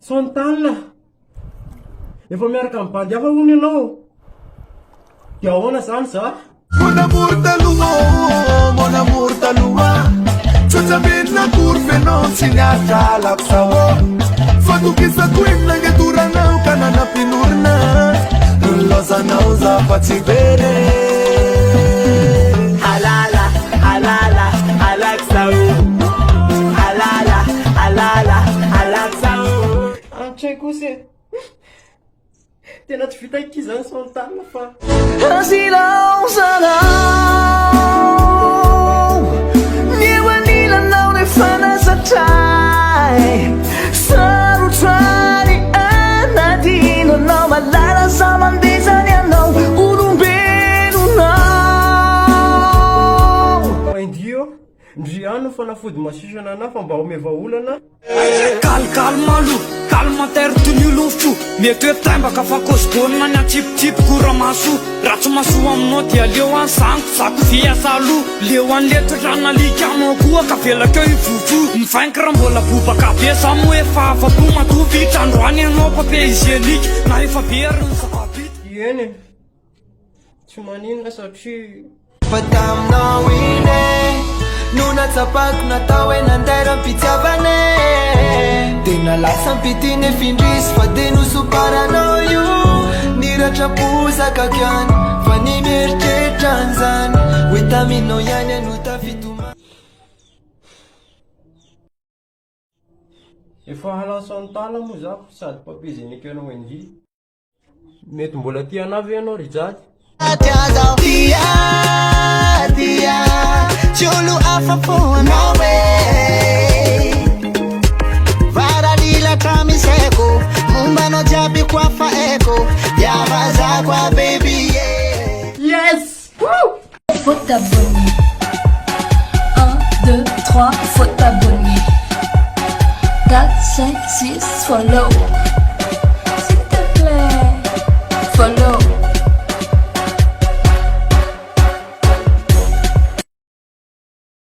Sontanina, efa miaraka mibady hafa hony ianao. Dia ahoana zany za? Mon amour taloha, mon amour taloha, tsotra menina korfenao tsy niaritra alako sao. Fatokisako enina ngedoranao ka nanampinorina, nilazanao za fa tsy very. Halala, halala, alako sao. Halala, halala, alako sao. Antsaiko kosa e. Tena tsy vita ikizany Sontanina fa Silaosanao niwanilanao rehefa nasatray sarotrany anadinanao malala sa mandezany anao olombelonao indio ndriano fanafody masisana ana fa mba omeva olana. Calme aloha, calme terre tony olofo. Mety hoe tambaka fa kosibonina ny atsipitsipiko ramaso. Raha tsy masoa aminao dia leo any zaniko zako viasa aloha. Leo any letrana likanao koa ka velakeo ivovo. Mivainky raha mbola bobaka be sa moa efa afapo matovitra androany ianao papier hygiénique na efa beriny zava-bity. Eny tsy maninona satria fa taminao iny no natsapako natao hoe nandeha rampitiavane tena lasa mpitiny efindrisy fa de nosoparanao io niratrapozaka kiany fa nimeritreritrany zany hoe taminao ihany ano tafitoma. efa hala Sontanina moa zako sady papier hygiénique ianao endy. Mety mbola tia anavy ianao Rijady. Dia Chulu afapo nawe Varalila kamiseko Mumbano jabi kwa faeko Yavaza kwa baby Yes! Woo! Faut t'abonner. 1, 2, 3, faut t'abonner. 4, 5, 6, follow.